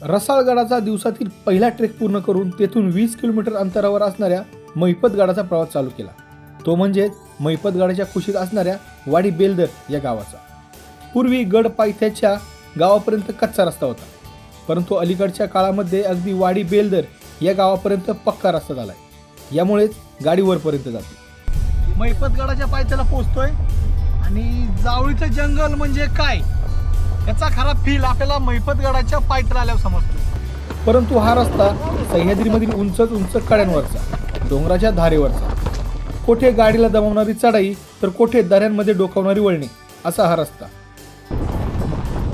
रसाळगडाचा दिवसातील पहिला ट्रेक पूर्ण करून तेथून 20 किलोमीटर अंतरावर असणाऱ्या मैपतगडाचा प्रवास चालू केला। तो म्हणजेच मैपतगडाच्या कुशीत असणाऱ्या वाडी बेलदर या गावाचा। पूर्वी गड पायथ्याच्या गावापर्यंत कच्चा रस्ता होता, परंतु अलीकडच्या काळामध्ये अगदी वाडी बेलदर या गावापर्यंत पक्का रस्ता झालाय। यामुळेच गाडी वरपर्यंत जाते। मैपतगडाच्या पायथ्याला पोहोचतोय आणि जावळीचं जंगल म्हणजे काय याचा खरा फील आपल्याला मैपतगडाच्या पायथ्याला आल्यावर समजतो। परंतु हा रस्ता सह्याद्रीमधील उंच कड्यांवरचा, डोंगराच्या धारेवरचा, कोठे गाडीला दमवणारी चढाई तर कोठे दऱ्यांमध्ये डोकावणारी वळणे असा हा रस्ता।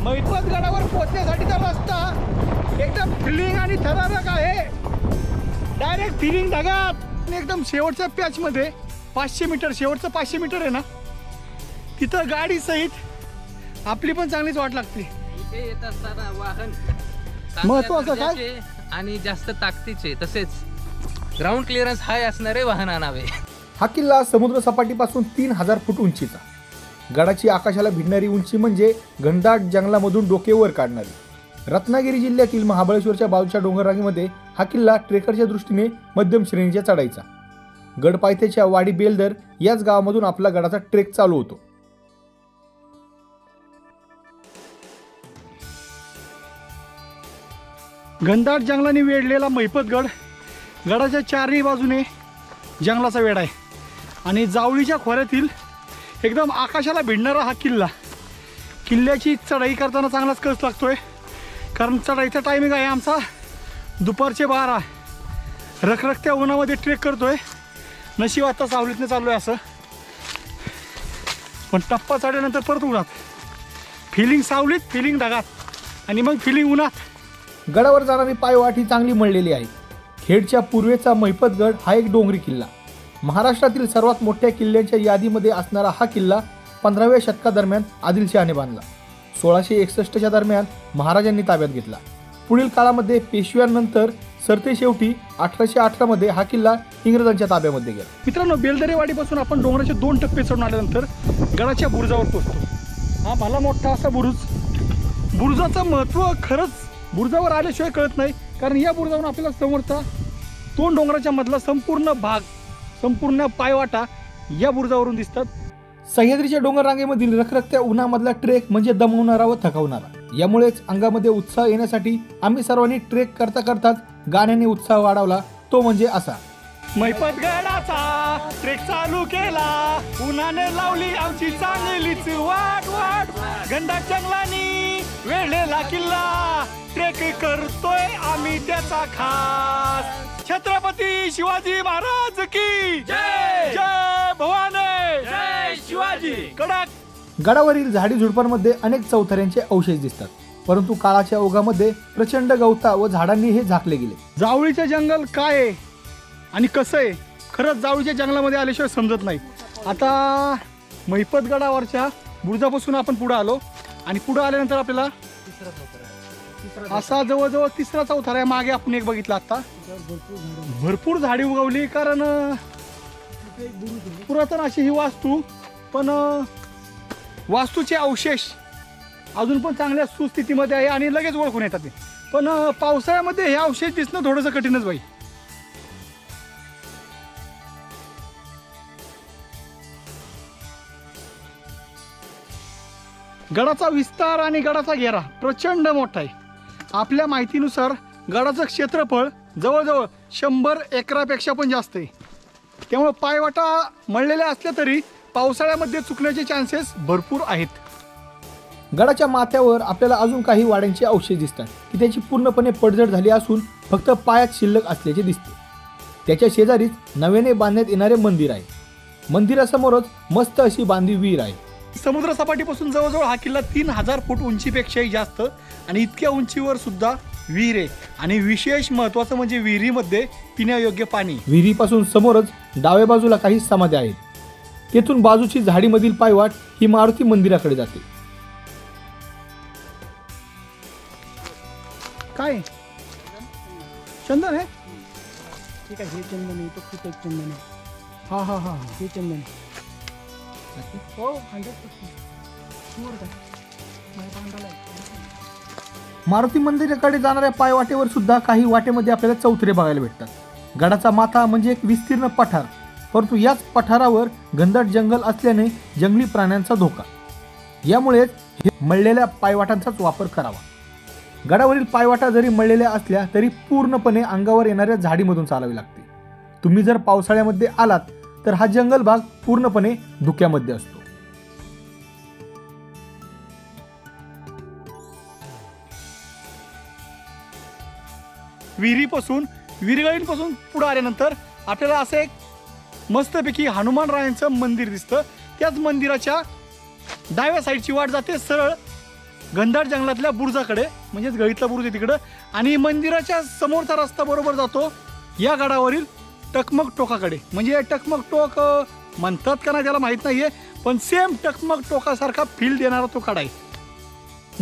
मैपतगडावर पोहोचण्यासाठीचा रस्ता एकदम फिलिंग आणि थरारक आहे। डायरेक्ट फिलिंग ढगात एकदम शेवटच्या पॅच मध्ये 500 मीटर, शेवटचं 500 मीटर आहे ना, तिथं गाडी सहित आपली पण चांगलीच वाट लागते। इथे येत असताना वाहन महत्त्वाचं काय आणि जास्त ताकदीचे तसेच ग्राउंड क्लिअरन्स हाय असणारे वाहन आणावे। हा किल्ला समुद्र सपाटीपासून 3000 फूट उंचीचा। गडाची आकाशाला भिडणारी उंची म्हणजे घनदाट जंगलामधून डोके वर काढणारी। रत्नागिरी जिल्ह्यातील महाबळेश्वरच्या बाजूच्या डोंगररांगेमध्ये हा किल्ला ट्रेकरच्या दृष्टीने मध्यम श्रेणीच्या चढाईचा। गड पायथ्याच्या वाडी बेलदर याच गावामधून आपला गडाचा ट्रेक चालू होतो। घनदाट जंगलाने वेढलेला मैपतगड, गडाच्या चारही बाजूने जंगलाचा वेढा आहे आणि जावळीच्या खोऱ्यातील एकदम आकाशाला भिडणारा हा किल्ला। किल्ल्याची चढाई करताना चांगलाच कष्ट लागतोय, कारण चढाईचा टायमिंग आहे आमचा दुपारचे 12। रखरखत्या उन्हामध्ये ट्रेक करतोय। नशीब आता सावलीतनं चालू आहे असं, पण टप्पा चढल्यानंतर परत उन्हात। फिलिंग सावलीत, फिलिंग ढगात आणि मग फिलिंग उन्हात। गडावर जाणारी पायवाट ही चांगली मळलेली आहे। खेडच्या पूर्वेचा मैपतगड हा एक डोंगरी किल्ला। महाराष्ट्रातील सर्वात मोठ्या किल्ल्यांच्या यादीमध्ये असणारा हा किल्ला 15व्या शतकादरम्यान आदिलशहाने बांधला। 1661च्या दरम्यान महाराजांनी ताब्यात घेतला। पुढील काळामध्ये पेशव्यांनंतर सरतेशेवटी 1818 मध्ये हा किल्ला इंग्रजांच्या ताब्यामध्ये गेला। मित्रांनो, बेलदरेवाडीपासून आपण डोंगराचे 2 टप्पे चढून आल्यानंतर गडाच्या बुरुजावर पोहोचतो। हा भला मोठा असा बुरुज। बुरुजाचं महत्त्व खरंच बुरुजावर आल्याशिवाय कळत नाही, कारण या बुरुजावरून आपल्याला समोरचा 2 डोंगराच्या मधला संपूर्ण भाग, संपूर्ण पायवाटा या बुरुजावरून दिसतात। सह्याद्रीच्या डोंगर रांगेमधील रखरखत्या उन्हामधला ट्रेक म्हणजे दमवणारा व थकवणारा। यामुळेच अंगामध्ये उत्साह येण्यासाठी आम्ही सर्वांनी ट्रेक करता करताच गाण्याने उत्साह वाढवला, तो म्हणजे असा। मैपतगडाचा ट्रेक चालू केला, उन्हाने लावली आमची चांगलीच वाट वाट। घनदाट जंगलानी वेढलेला किल्ला, ट्रेक करतोय आम्ही त्याचा खास। छत्रपती शिवाजी महाराज की जय, जय भवानी, जय शिवाजी। कडक गडावरील झाडी झुडपांमध्ये अनेक चौथऱ्यांचे अवशेष दिसतात, परंतु काळाच्या ओघामध्ये प्रचंड गवता व झाडांनी हे झाकले गेले। जावळीचे जंगल काय आहे आणि कसं आहे, खरंच जावळीच्या जंगलामध्ये आल्याशिवाय समजत नाही। आता मैपतगडावरच्या बुरुजापासून आपण पुढे आलो आणि पुढे आल्यानंतर आपल्याला असा जवळजवळ 3रा चौथरा आहे। मागे आपण एक बघितला आता, भरपूर झाडी उगवली, कारण पुरातन अशी ही वास्तू, पण वास्तूचे अवशेष अजून पण चांगल्या सुस्थितीमध्ये आहे आणि लगेच ओळखून येतात ते। पण पावसाळ्यामध्ये हे अवशेष दिसणं थोडंसं कठीणच बाई। गडाचा विस्तार आणि गडाचा घेरा प्रचंड मोठा आहे। आपल्या माहितीनुसार गडाचं क्षेत्रफळ जवळजवळ 100 एकरापेक्षा पण जास्त आहे। त्यामुळे पायवाटा मळलेल्या असल्या तरी पावसाळ्यामध्ये चुकण्याचे चान्सेस भरपूर आहेत। गडाच्या माथ्यावर आपल्याला अजून काही वाड्यांचे अवशेष दिसतात की त्याची पूर्णपणे पडझड झाली असून फक्त पायात शिल्लक असल्याचे दिसते। त्याच्या शेजारीच नव्याने बांधण्यात येणारे मंदिर आहे। मंदिरासमोरच मस्त अशी बांधवी विहीर आहे। समुद्र सपाटीपासून जवळजवळ हा किल्ला 3000 फूट उंचीपेक्षाही जास्त आणि इतक्या उंचीवर सुद्धा विहीर आहे। आणि विशेष महत्त्वाचं म्हणजे विहिरीमध्ये पिण्यायोग्य पाणी। विहिरीपासून समोरच डाव्या बाजूला काही समाधी आहेत। तेथून बाजूची झाडीमधील पायवाट ही मारुती मंदिराकडे जाते। काय चंदन आहे? ठीक आहे, हे चंदन आहे, तो खूप चंदन आहे। हा हा हा, हे चंदन हो 100% शुअर का? मारुती मंदिराकडे जाणाऱ्या पायवाटेवर सुद्धा काही वाटेमध्ये आपल्याला चौथरे बघायला भेटतात. गडाचा माथा म्हणजे एक विस्तीर्ण पठार, परंतु याच पठारावर घनदाट जंगल असल्याने जंगली प्राण्यांचा धोका. यामुळेच हे मळलेल्या पायवाटांचाच वापर करावा. गडावरील पायवाटा जरी मळलेल्या असल्या तरी पूर्णपणे अंगावर येणाऱ्या झाडीमधून चालावी लागते. तुम्ही जर पावसाळ्यामध्ये आलात तर हा जंगल भाग पूर्णपणे धुक्यामध्ये असतो. विहिरीपासून पुढे आल्यानंतर आपल्याला असं एक मस्तपैकी हनुमानरायांचं मंदिर दिसतं. त्याच मंदिराच्या डाव्या साईडची वाट जाते सरळ घनदाट जंगलातल्या बुरुजाकडे, म्हणजेच गळीतला बुरुज आहे तिकडं. आणि मंदिराच्या समोरचा रस्ता बरोबर जातो या गडावरील टकमक टोकाकडे. म्हणजे टकमक टोक म्हणतात का नाही त्याला माहीत नाहीये, पण सेम टकमक टोकासारखा फील देणारा तो कडा आहे.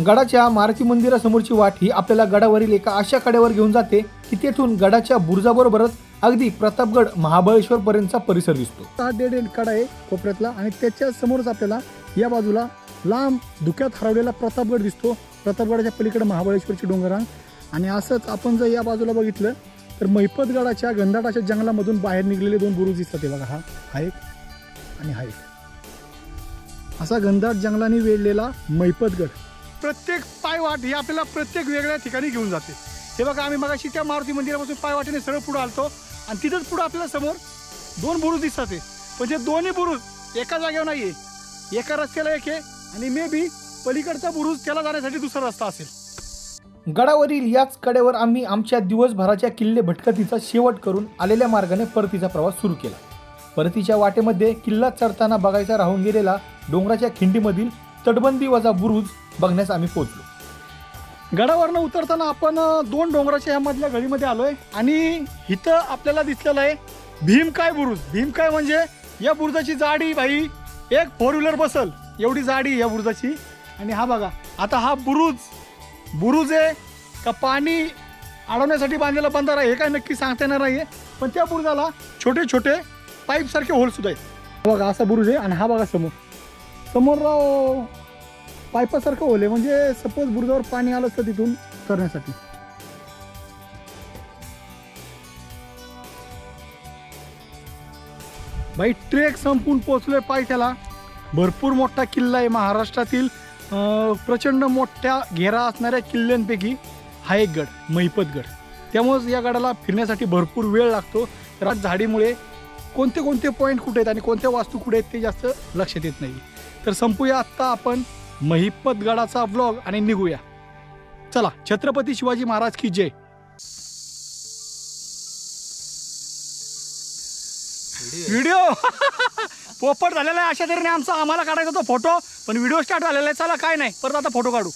गडाच्या मारुती मंदिरासमोरची वाट ही आपल्याला गडावरील एका अशा कड्यावर घेऊन जाते की तेथून गडाच्या बुरुजाबरोबरच अगदी प्रतापगड महाबळेश्वर पर्यंतचा परिसर दिसतो. हा डेड एंड कडा आहे कोपऱ्यातला, आणि त्याच्या समोरच आपल्याला या बाजूला लांब धुक्यात हरवलेला प्रतापगड दिसतो. प्रतापगडाच्या पलीकडे महाबळेश्वरची डोंगररांग. आणि असंच आपण जर या बाजूला बघितलं तर महिपतगडाच्या घनदाटाच्या जंगलामधून बाहेर निघलेले दोन बुरुज दिसतात. हे बघा, हा एक आणि हा एक. असा घनदाट जंगलाने वेढलेला महिपतगड. प्रत्येक पायवाट ही आपल्याला प्रत्येक वेगळ्या ठिकाणी घेऊन जाते. हे बघा, आम्ही मगाशी त्या मारुती मंदिरापासून पायवाटेने सरळ पुढे आलतो आणि तिथंच पुढे आपल्याला समोर दोन बुरुज दिसतात. पण ते दोन्ही बुरुज एका जागेवर नाहीये, एका रस्त्याला एक आहे आणि मे बी पलीकडचा बुरुज त्याला जाण्यासाठी दुसरा रस्ता असेल. गडावरील याच कड्यावर आम्ही आमच्या दिवसभराच्या किल्ले भटकतीचा शेवट करून आलेल्या मार्गाने परतीचा प्रवास सुरू केला. परतीच्या वाटेमध्ये किल्ला चढताना बघायचा राहून गेलेला डोंगराच्या खिंडीमधील तटबंदी वजा बुरुज बघण्यास आम्ही पोहोचलो. गडावरनं उतरताना आपण दोन डोंगराच्या ह्यामधल्या गळीमध्ये आलोय आणि इथं आपल्याला दिसलेलं आहे भीमकाय बुरुज. भीमकाय म्हणजे या बुरुजाची जाडी भाई एक 4 व्हीलर बसल एवढी जाडी या बुरुजाची. आणि हा बघा, आता हा बुरुज आहे का पाणी अडवण्यासाठी बांधलेला बंधारा हे काय नक्की सांगता येणार नाहीये, पण त्या बुरुजाला छोटे छोटे पाईप सारखे होल सुद्धा आहेत. बघा, असा बुरुज आहे आणि हा बघा समोर पाईपासारखं होल आहे, म्हणजे सपोज बुरुजावर पाणी आलं असतं तिथून करण्यासाठी. भाई ट्रेक संपून पोहोचलोय पायथ्याला. भरपूर मोठा किल्ला आहे, महाराष्ट्रातील प्रचंड मोठ्या घेरा असणाऱ्या किल्ल्यांपैकी हा एक गड महिपतगड. त्यामुळेच या गडाला फिरण्यासाठी भरपूर वेळ लागतो. तर झाडीमुळे कोणते पॉईंट कुठे आहेत आणि कोणत्या वास्तू कुठे आहेत ते जास्त लक्षात येत नाही. तर संपूया आत्ता आपण महिपतगडाचा व्लॉग आणि निघूया. चला, छत्रपती शिवाजी महाराज की जय. व्हिडिओ पोपट झालेला आहे अशा तऱ्हेने आम्हाला काढायचा होता फोटो, पण व्हिडिओ स्टार्ट झालेला आहे. चला, काय नाही, परत आता फोटो काढू.